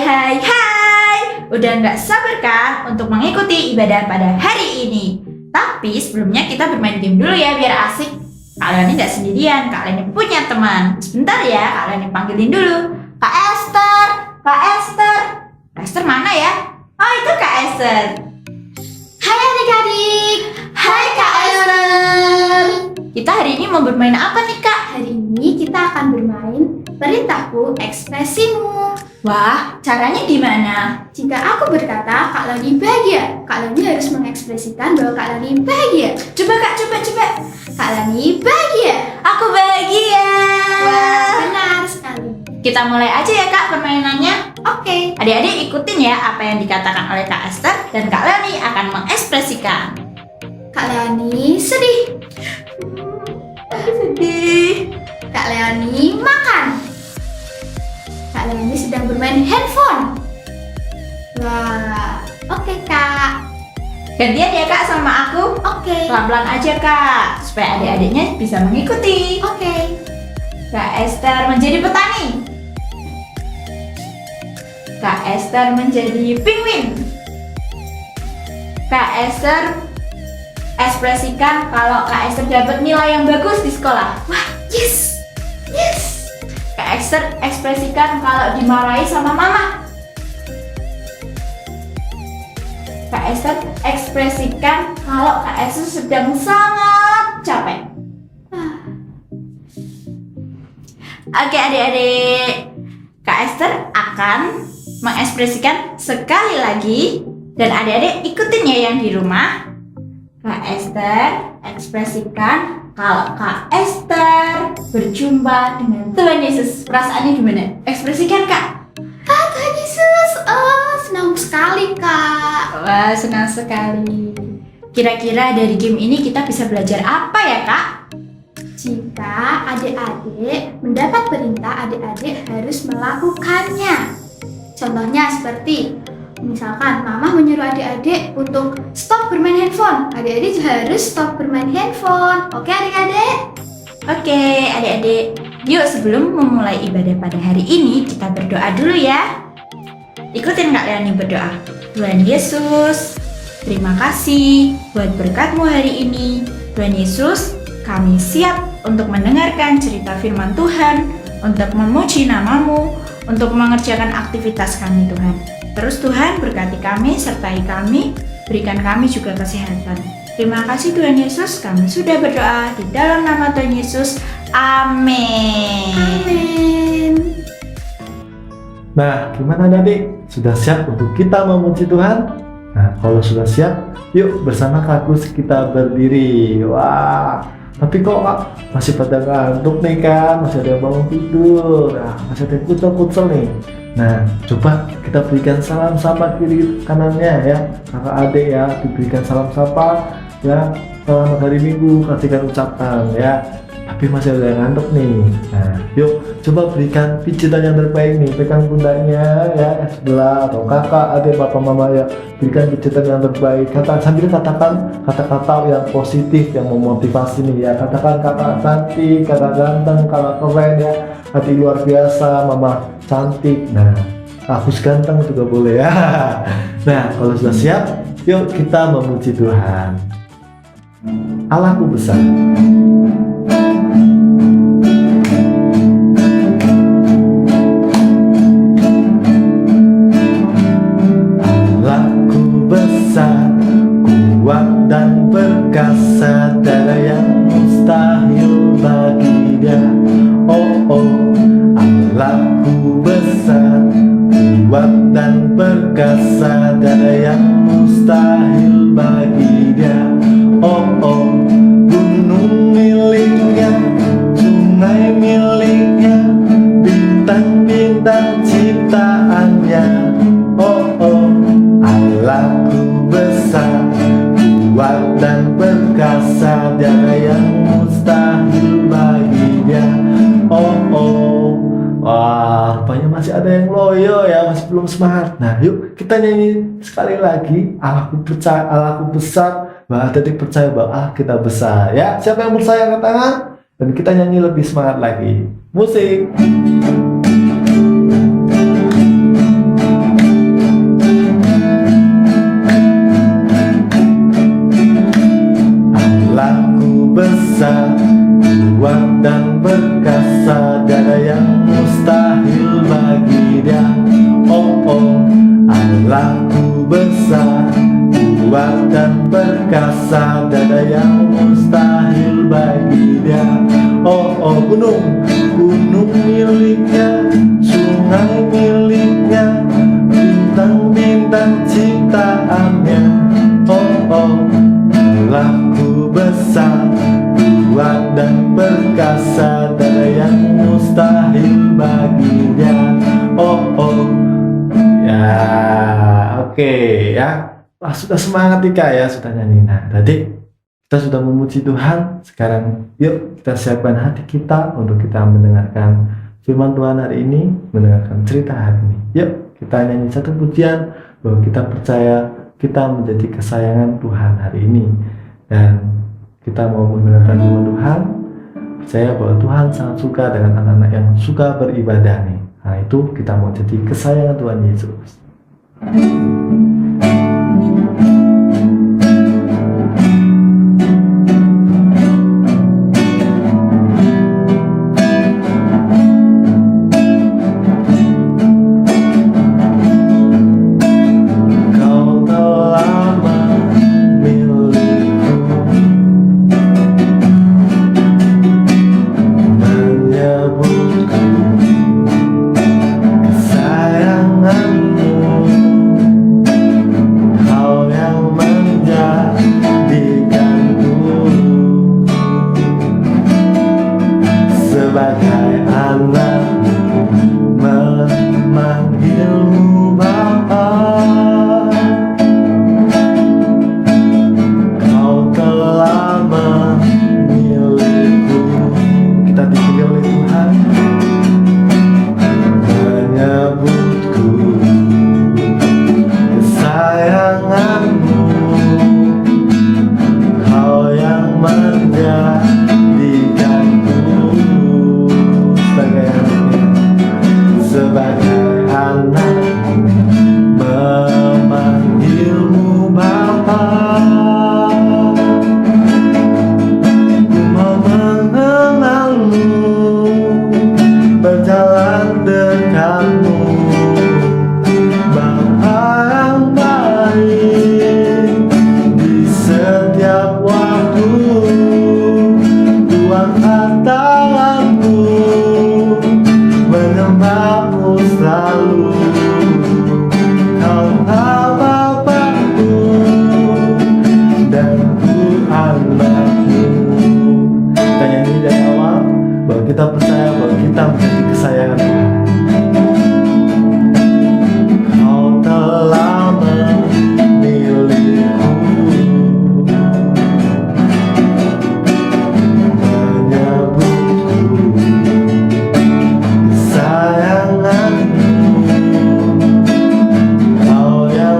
Hai. Udah nggak sabar kan untuk mengikuti ibadah pada hari ini? Tapi sebelumnya kita bermain game dulu ya biar asik. Kak Leoni nggak sendirian, Kak Leoni punya teman. Sebentar ya, Kak Leoni panggilin dulu. Kak Esther, Kak Esther. Kak Esther mana ya? Oh itu Kak Esther. Hai adik-adik. Hai Kak Esther. Kita hari ini mau bermain apa nih Kak? Hari ini kita akan bermain Perintahku Ekspresimu. Wah, caranya gimana? Jika aku berkata Kak Leoni bahagia, Kak Leoni harus mengekspresikan bahwa Kak Leoni bahagia. Coba Kak, coba. Kak Leoni bahagia. Aku bahagia. Wah, benar sekali. Kita mulai aja ya Kak permainannya. Oke. Adik-adik ikutin ya apa yang dikatakan oleh Kak Esther dan Kak Leoni akan mengekspresikan. Kak Leoni sedih. Sedih. Kak Leoni makan. Kak Leoni sedang bermain handphone. Wah, oke Kak. Gantian ya Kak sama aku. Oke. Pelan-pelan aja Kak supaya adik-adiknya bisa mengikuti. Oke. Kak Esther menjadi petani. Kak Esther menjadi penguin. Kak Esther ekspresikan kalau Kak Esther dapat nilai yang bagus di sekolah. Wah, yes. Kak Esther ekspresikan kalau dimarahi sama mama. Kak Esther ekspresikan kalau Kak Esther sedang sangat capek. Oke adik-adik, Kak Esther akan mengekspresikan sekali lagi dan adik-adik ikutin ya yang di rumah. Kak Esther ekspresikan kalau Kak Esther berjumpa dengan Tuhan Yesus. Perasaannya gimana? Ekspresikan Kak. Tuhan Yesus, senang sekali Kak. Wah, senang sekali. Kira-kira dari game ini kita bisa belajar apa ya Kak? Jika adik-adik mendapat perintah, adik-adik harus melakukannya. Contohnya seperti, misalkan mama menyuruh adik-adik untuk stop bermain handphone. Adik-adik harus stop bermain handphone. Oke adik-adik? Oke adik-adik, yuk sebelum memulai ibadah pada hari ini kita berdoa dulu ya. Ikutin Kak Leoni berdoa. Tuhan Yesus, terima kasih buat berkat-Mu hari ini. Tuhan Yesus, kami siap untuk mendengarkan cerita firman Tuhan, untuk memuji nama-Mu, untuk mengerjakan aktivitas kami Tuhan. Terus Tuhan berkati kami, sertai kami, berikan kami juga kesehatan. Terima kasih Tuhan Yesus, kami sudah berdoa di dalam nama Tuhan Yesus. Amin. Amin. Nah, gimana adik? Sudah siap untuk kita memuji Tuhan? Nah, kalau sudah siap, yuk bersama Kak Gus kita berdiri. Wah, tapi kok Kak masih pada ngantuk nih kan? Masih ada yang bangun tidur, masih ada yang kucel-kucel nih. Nah, coba kita berikan salam sapa kiri kanannya ya. Kakak adik ya, diberikan salam sapa ya. Selamat hari Minggu, kasihkan ucapan ya. Tapi masih ada yang ngantuk nih. Nah, yuk coba berikan pijitan yang terbaik nih. Pegang pundaknya ya, sebelah atau kakak, adik, bapak, mama ya. Berikan pijitan yang terbaik. Sambil katakan kata-kata yang positif yang memotivasi nih ya. Katakan kakak cantik, kakak ganteng, kakak keren ya. Hati luar biasa, mama cantik. Nah, aku ganteng juga boleh ya. Nah, kalau sudah siap, yuk kita memuji Tuhan. Allahku besar. Kuat dan perkasa, tiada yang mustahil bagi Dia. Oh, Allahku besar, kuat dan perkasa, tiada yang mustahil bagi Dia. Oh, gunung miliknya, sungai miliknya, bintang-bintang ciptaannya. Oh, Allahku besar, kuat dan perkasa, tiada yang mustahil bagi Dia. Wah, rupanya masih ada yang loyo ya, masih belum semangat. Nah, yuk kita nyanyi sekali lagi. Allahku percaya, Allahku besar. Bahwa adik percaya bahwa kita besar ya. Siapa yang percaya angkat tangan? Dan kita nyanyi lebih semangat lagi. Musik. kuat dan perkasa, tiada yang mustahil bagi Dia. Oh oh, Allahku besar, kuat dan perkasa, tiada yang mustahil bagi Dia. Oh oh, gunung miliknya, sungai miliknya, bintang-bintang ciptaannya. Oh oh, Allahku besar, kuat dan perkasa, tiada yang mustahil bagi Dia. Oh oh, ya oke ya. Wah, sudah semangat nih Kak ya, sudah nyanyi. Nah tadi kita sudah memuji Tuhan. Sekarang yuk kita siapkan hati kita untuk kita mendengarkan firman Tuhan hari ini, mendengarkan cerita hari ini. Yuk kita nyanyi satu pujian bahwa kita percaya kita menjadi kesayangan Tuhan hari ini, dan kita mau mendengarkan firman Tuhan, percaya bahwa Tuhan sangat suka dengan anak-anak yang suka beribadah nih. Nah itu kita mau jadi kesayangan Tuhan Yesus. Kita percaya bahwa kita menjadi kesayangan Tuhan. Kau telah memilihku, menyebutku kesayanganmu. Kau yang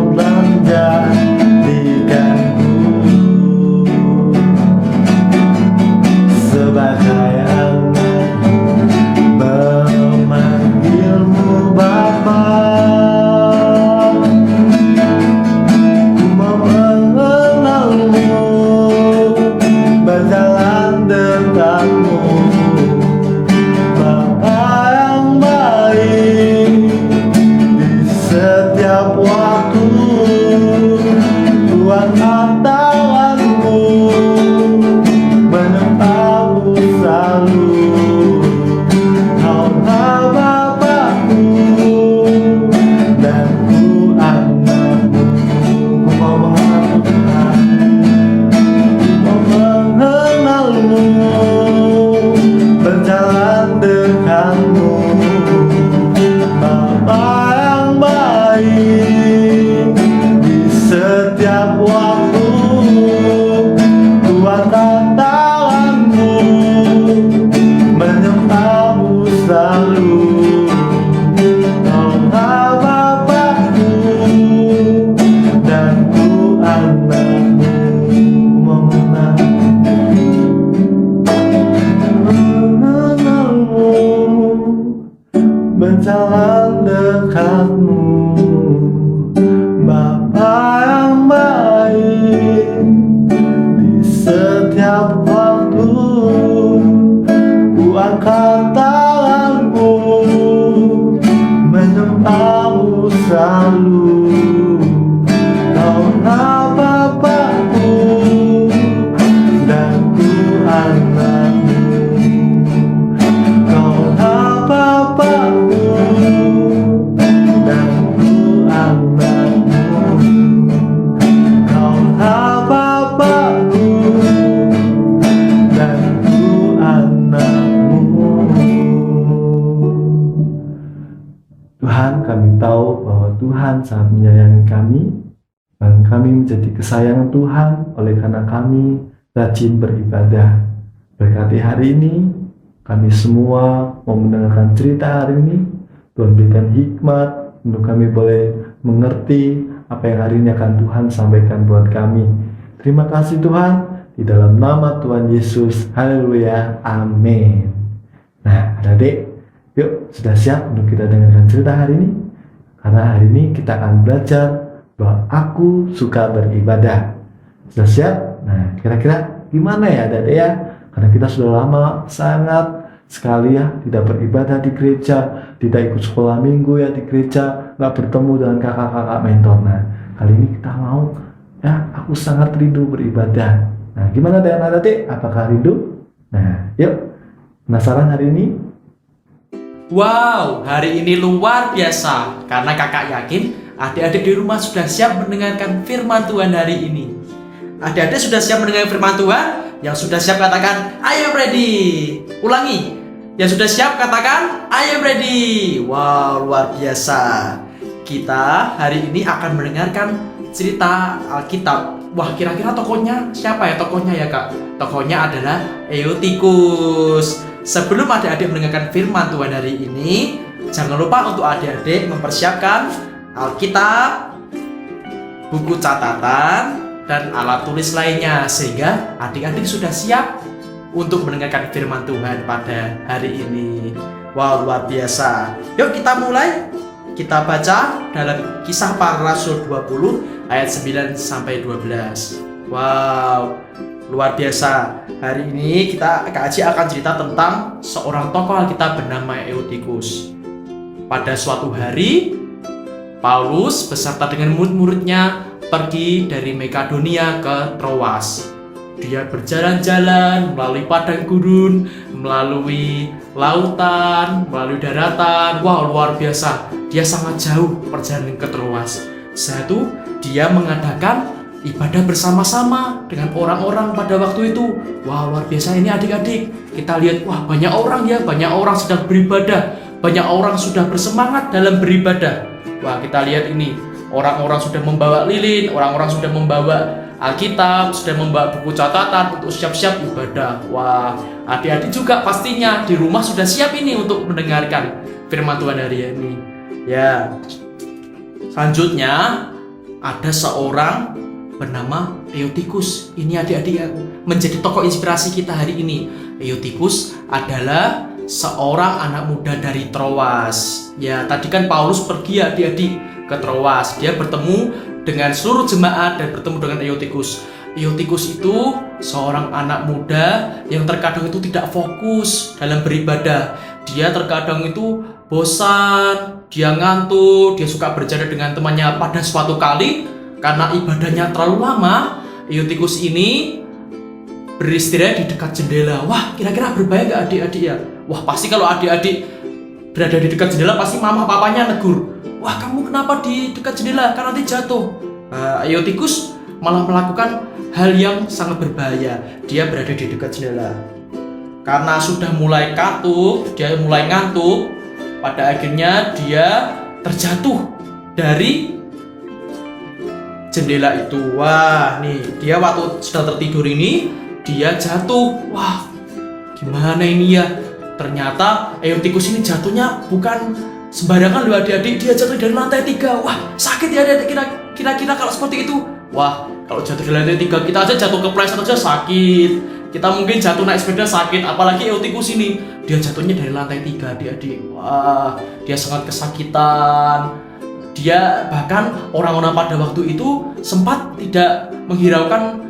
telah menjadikanku sebagai berjalan dekatmu, Bapa yang baik, di setiap waktu angkat tanganmu, menyembahmu selalu. Kaulah Bapakku dan ku anakmu. Kaulah Bapakku dan ku anakmu. Kaulah Bapakku dan ku anakmu. Tuhan, kami tahu bahwa Tuhan sangat menyayangi kami, dan kami menjadi kesayangan Tuhan oleh karena kami rajin beribadah. Berkati hari ini, kami semua mau mendengarkan cerita hari ini. Tuhan berikan hikmat untuk kami boleh mengerti apa yang hari ini akan Tuhan sampaikan buat kami. Terima kasih Tuhan, di dalam nama Tuhan Yesus. Haleluya, amin. Nah, adik-adik, yuk sudah siap untuk kita dengarkan cerita hari ini? Karena hari ini kita akan belajar bahwa aku suka beribadah. Sudah siap? Nah, kira-kira gimana ya adik-adik ya? Karena kita sudah lama sangat sekali ya tidak beribadah di gereja, tidak ikut sekolah minggu ya di gereja, nggak bertemu dengan kakak-kakak mentor. Nah, kali ini kita mau ya, aku sangat rindu beribadah. Nah, gimana dengan adik-adik? Apakah rindu? Nah, yuk, penasaran hari ini? Wow, hari ini luar biasa karena kakak yakin adik-adik di rumah sudah siap mendengarkan firman Tuhan hari ini. Adik-adik sudah siap mendengar firman Tuhan? Yang sudah siap katakan, I am ready. Ulangi, yang sudah siap katakan, I am ready. Wow, luar biasa. Kita hari ini akan mendengarkan cerita Alkitab. Wah, kira-kira tokohnya siapa ya tokohnya ya kak? Tokohnya adalah Eutikus. Sebelum adik-adik mendengarkan firman Tuhan hari ini, jangan lupa untuk adik-adik mempersiapkan Alkitab, buku catatan, dan alat tulis lainnya, sehingga adik-adik sudah siap untuk mendengarkan firman Tuhan pada hari ini. Wow, luar biasa. Yuk kita mulai. Kita baca dalam Kisah Para Rasul 20 ayat 9 sampai 12. Wow, luar biasa. Hari ini Kak Aji akan cerita tentang seorang tokoh Alkitab bernama Eutikus. Pada suatu hari, Paulus beserta dengan murid-muridnya pergi dari Makedonia ke Troas. Dia berjalan-jalan melalui padang gurun, melalui lautan, melalui daratan. Wow, luar biasa. Dia sangat jauh perjalanan ke Troas. Satu, dia mengadakan ibadah bersama-sama dengan orang-orang pada waktu itu. Wah, luar biasa ini adik-adik. Kita lihat, wah banyak orang ya, banyak orang sedang beribadah. Banyak orang sudah bersemangat dalam beribadah. Wah, kita lihat ini. Orang-orang sudah membawa lilin, orang-orang sudah membawa Alkitab, sudah membawa buku catatan untuk siap-siap ibadah. Wah, adik-adik juga pastinya di rumah sudah siap ini untuk mendengarkan firman Tuhan hari ini. Ya, selanjutnya ada seorang bernama Eutikus. Ini adik-adik menjadi tokoh inspirasi kita hari ini. Eutikus adalah seorang anak muda dari Troas. Ya, tadi kan Paulus pergi adik-adik ke Troas. Dia bertemu dengan seluruh jemaat dan bertemu dengan Eutikus. Eutikus itu seorang anak muda yang terkadang itu tidak fokus dalam beribadah. Dia terkadang itu bosan, dia ngantuk, dia suka bercanda dengan temannya. Pada suatu kali, karena ibadahnya terlalu lama, Eutikus ini beristirahat di dekat jendela. Wah, kira-kira berbahaya nggak adik-adik ya? Wah, pasti kalau adik-adik berada di dekat jendela, pasti mama papanya negur. Wah, kamu kenapa di dekat jendela? Karena nanti jatuh. Eutikus malah melakukan hal yang sangat berbahaya. Dia berada di dekat jendela. Karena sudah mulai katuk, dia mulai ngantuk. Pada akhirnya dia terjatuh dari jendela itu. Wah, nih dia waktu sedang tertidur ini dia jatuh. Wah, gimana ini ya? Ternyata Eutikus ini jatuhnya bukan sembarangan loh adik-adik. Dia jatuh dari lantai 3. Wah, sakit ya adik-adik. Kira-kira kalau seperti itu. Wah, kalau jatuh dari lantai 3 kita aja jatuh kepleset aja sakit. Kita mungkin jatuh naik sepeda sakit. Apalagi Eutikus ini, dia jatuhnya dari lantai 3 adik-adik. Wah, dia sangat kesakitan. Dia bahkan orang-orang pada waktu itu sempat tidak menghiraukan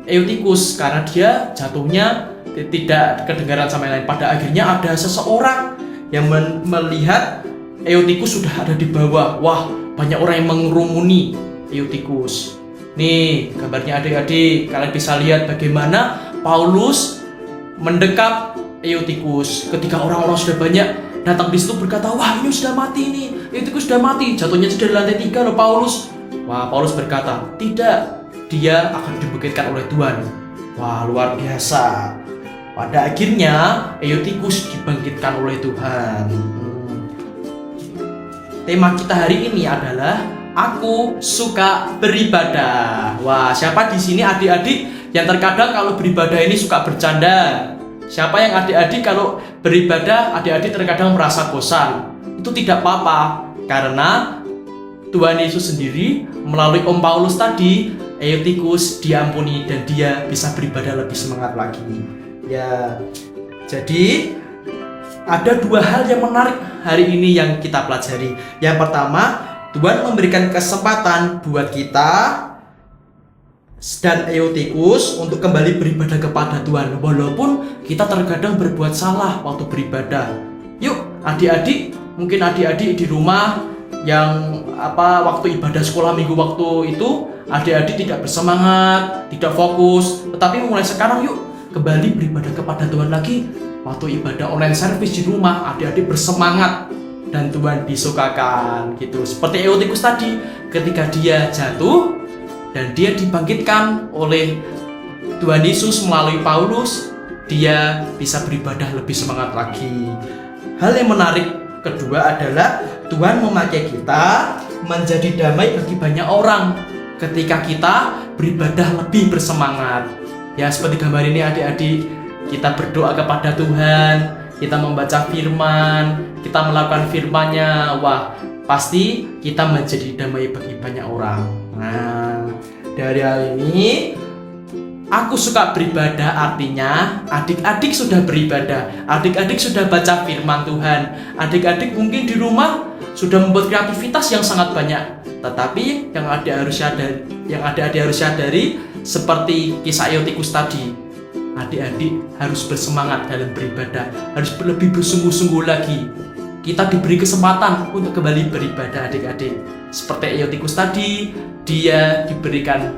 Eutikus karena dia jatuhnya tidak kedengaran sama yang lain. Pada akhirnya ada seseorang yang melihat Eutikus sudah ada di bawah. Wah, banyak orang yang mengerumuni Eutikus. Nih gambarnya adik-adik, kalian bisa lihat bagaimana Paulus mendekap Eutikus. Ketika orang-orang sudah banyak datang di situ berkata, wah ini sudah mati nih, Eutikus sudah mati, jatuhnya dari lantai 3 loh Paulus. Wah, Paulus berkata, tidak, dia akan dibangkitkan oleh Tuhan. Wah, luar biasa. Pada akhirnya Eutikus dibangkitkan oleh Tuhan. Tema kita hari ini adalah aku suka beribadah. Wah, siapa di sini adik-adik yang terkadang kalau beribadah ini suka bercanda? Siapa yang adik-adik kalau beribadah adik-adik terkadang merasa bosan? Itu tidak apa-apa, karena Tuhan Yesus sendiri melalui Om Paulus tadi, Eutikus diampuni dan dia bisa beribadah lebih semangat lagi. Ya, jadi ada dua hal yang menarik hari ini yang kita pelajari. Yang pertama, Tuhan memberikan kesempatan buat kita dan Eutikus untuk kembali beribadah kepada Tuhan, walaupun kita terkadang berbuat salah waktu beribadah. Yuk adik-adik, mungkin adik-adik di rumah yang waktu ibadah sekolah minggu waktu itu adik-adik tidak bersemangat, tidak fokus. Tetapi mulai sekarang yuk kembali beribadah kepada Tuhan lagi. Waktu ibadah online service di rumah, adik-adik bersemangat dan Tuhan disukakan gitu. Seperti Eutikus tadi, ketika dia jatuh dan dia dibangkitkan oleh Tuhan Yesus melalui Paulus, dia bisa beribadah lebih semangat lagi. Hal yang menarik kedua adalah Tuhan memakai kita menjadi damai bagi banyak orang ketika kita beribadah lebih bersemangat. Ya, seperti gambar ini adik-adik, kita berdoa kepada Tuhan, kita membaca firman, kita melakukan firman-Nya. Wah, pasti kita menjadi damai bagi banyak orang. Nah, dari hal ini aku suka beribadah, artinya adik-adik sudah beribadah, adik-adik sudah baca firman Tuhan, adik-adik mungkin di rumah sudah membuat kreativitas yang sangat banyak. Tetapi yang adik-adik harus sadari, seperti kisah Eutikus tadi, adik-adik harus bersemangat dalam beribadah, harus lebih bersungguh-sungguh lagi. Kita diberi kesempatan untuk kembali beribadah adik-adik. Seperti Eutikus tadi, dia diberikan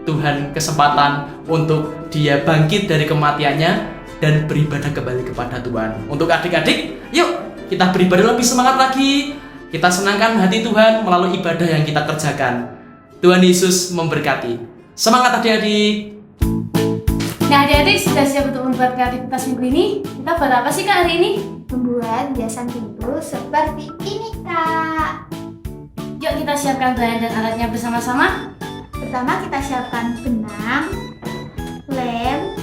Tuhan kesempatan untuk dia bangkit dari kematiannya dan beribadah kembali kepada Tuhan. Untuk adik-adik, yuk kita beribadah lebih semangat lagi. Kita senangkan hati Tuhan melalui ibadah yang kita kerjakan. Tuhan Yesus memberkati. Semangat adik-adik. Nah adik-adik sudah siap untuk membuat kreativitas minggu ini? Kita buat apa sih Kak hari ini? Membuat hiasan pintu seperti ini Kak. Yuk kita siapkan bahan dan alatnya bersama-sama. Pertama kita siapkan benang, lem,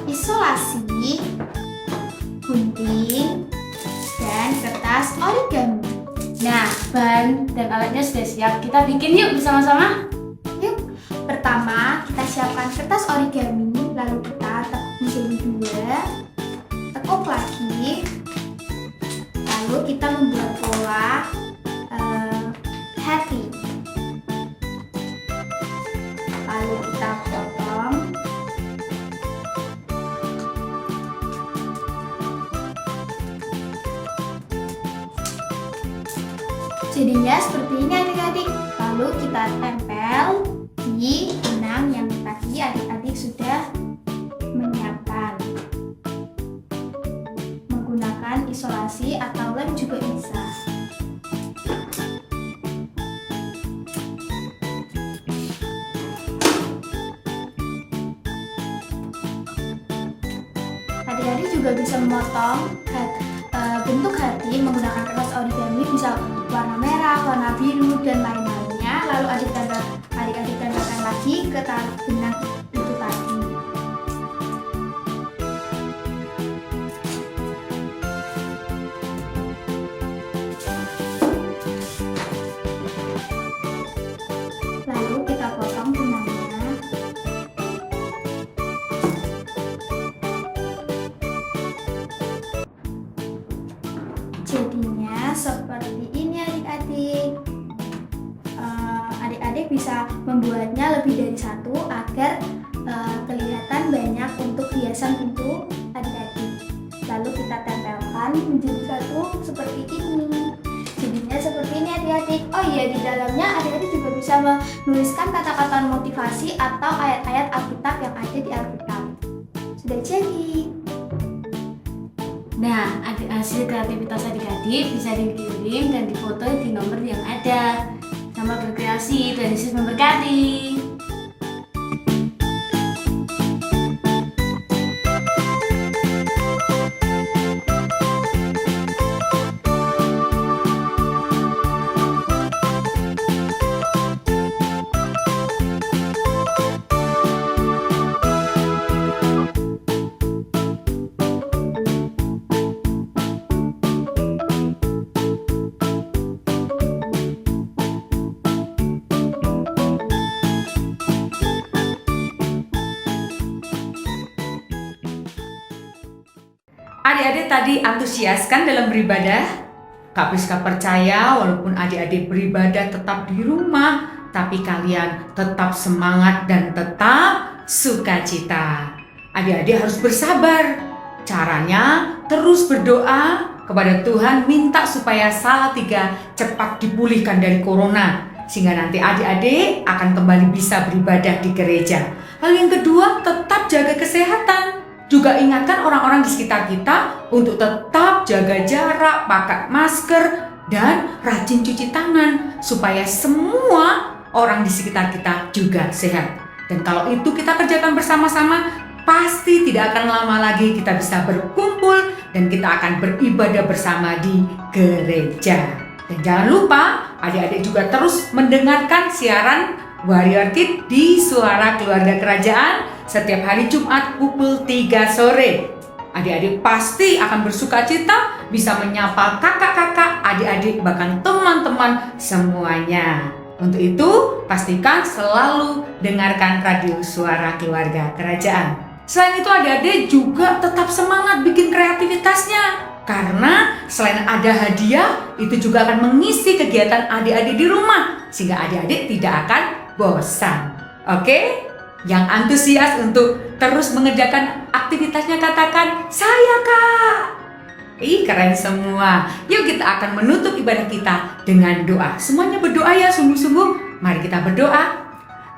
isolasi, gunting, dan kertas origami. Nah bahan dan alatnya sudah siap, kita bikin yuk bersama-sama. Yuk, pertama kita siapkan kertas origami, lalu kita tekuk menjadi 2, tekuk lagi, lalu kita membuat pola happy. Lalu kita potong. Jadinya seperti ini adik-adik. Lalu kita tempel di benang yang tadi adik-adik sudah menyiapkan. Menggunakan isolasi atau lem juga bisa. Adik-adik juga bisa memotong bentuk hati menggunakan kertas origami, bisa warna merah, warna biru, dan lain-lainnya. Lalu adik-adik tempelkan lagi ke benang itu tadi. Lalu kita potong benangnya. Jadinya seperti ini adik-adik. Adik-adik bisa membuatnya lebih dari satu agar kelihatan banyak untuk hiasan pintu dikumpulkan menjadi satu seperti ini. Jadinya seperti ini adik-adik. Oh iya, di dalamnya adik-adik juga bisa menuliskan kata-kata motivasi atau ayat-ayat Alkitab yang ada di Alkitab. Sudah jadi. Nah, hasil kreativitas adik-adik bisa dikirim dan difoto di nomor yang ada. Selamat berkreasi, Tuhan Yesus memberkati. Adik-adik tadi antusias kan dalam beribadah? Kak Priska percaya walaupun adik-adik beribadah tetap di rumah, tapi kalian tetap semangat dan tetap sukacita. Adik-adik harus bersabar. Caranya terus berdoa kepada Tuhan, minta supaya Salatiga cepat dipulihkan dari corona, sehingga nanti adik-adik akan kembali bisa beribadah di gereja. Lalu yang kedua, tetap jaga kesehatan. Juga ingatkan orang-orang di sekitar kita untuk tetap jaga jarak, pakai masker, dan rajin cuci tangan supaya semua orang di sekitar kita juga sehat. Dan kalau itu kita kerjakan bersama-sama, pasti tidak akan lama lagi kita bisa berkumpul dan kita akan beribadah bersama di gereja. Dan jangan lupa adik-adik juga terus mendengarkan siaran Warrior Kid di Suara Keluarga Kerajaan setiap hari Jumat pukul 3 sore. Adik-adik pasti akan bersukacita bisa menyapa kakak-kakak, adik-adik, bahkan teman-teman semuanya. Untuk itu, pastikan selalu dengarkan radio Suara Keluarga Kerajaan. Selain itu, adik-adik juga tetap semangat bikin kreativitasnya. Karena selain ada hadiah, itu juga akan mengisi kegiatan adik-adik di rumah. Sehingga adik-adik tidak akan bosan. Oke? Yang antusias untuk terus mengerjakan aktivitasnya katakan, "Saya, Kak." Ih, keren semua. Yuk kita akan menutup ibadah kita dengan doa. Semuanya berdoa ya, sungguh-sungguh. Mari kita berdoa.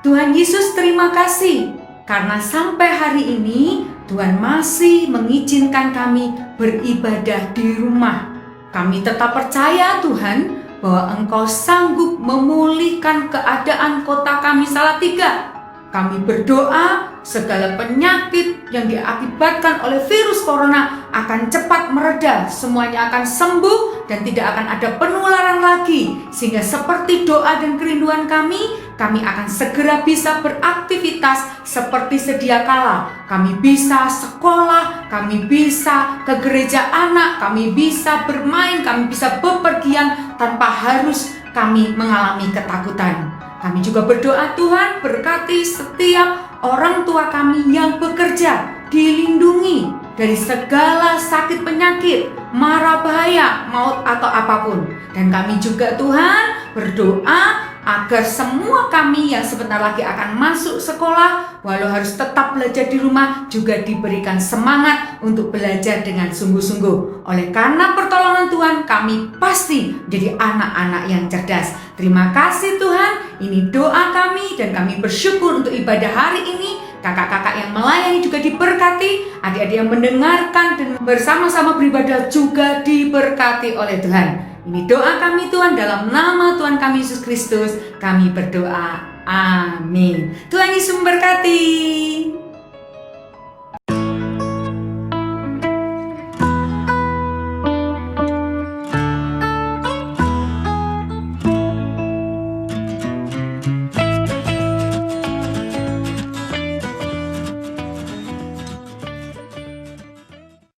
Tuhan Yesus, terima kasih karena sampai hari ini Tuhan masih mengizinkan kami beribadah di rumah. Kami tetap percaya Tuhan bahwa Engkau sanggup memulihkan keadaan kota kami Salatiga. Kami berdoa segala penyakit yang diakibatkan oleh virus corona akan cepat mereda, semuanya akan sembuh dan tidak akan ada penularan lagi. Sehingga seperti doa dan kerinduan kami akan segera bisa beraktivitas seperti sedia kala. Kami bisa sekolah, kami bisa ke gereja anak, kami bisa bermain, kami bisa bepergian tanpa harus kami mengalami ketakutan. Kami juga berdoa Tuhan berkati setiap orang tua kami yang bekerja, dilindungi dari segala sakit penyakit, mara bahaya, maut atau apapun. Dan kami juga Tuhan berdoa agar semua kami yang sebentar lagi akan masuk sekolah, walau harus tetap belajar di rumah, juga diberikan semangat untuk belajar dengan sungguh-sungguh. Oleh karena pertolongan Tuhan, kami pasti menjadi anak-anak yang cerdas. Terima kasih Tuhan, ini doa kami dan kami bersyukur untuk ibadah hari ini. Kakak-kakak yang melayani juga diberkati, adik-adik yang mendengarkan dan bersama-sama beribadah juga diberkati oleh Tuhan. Ini doa kami Tuhan, dalam nama Tuhan kami Yesus Kristus kami berdoa. Amin. Tuhan Yesus memberkati.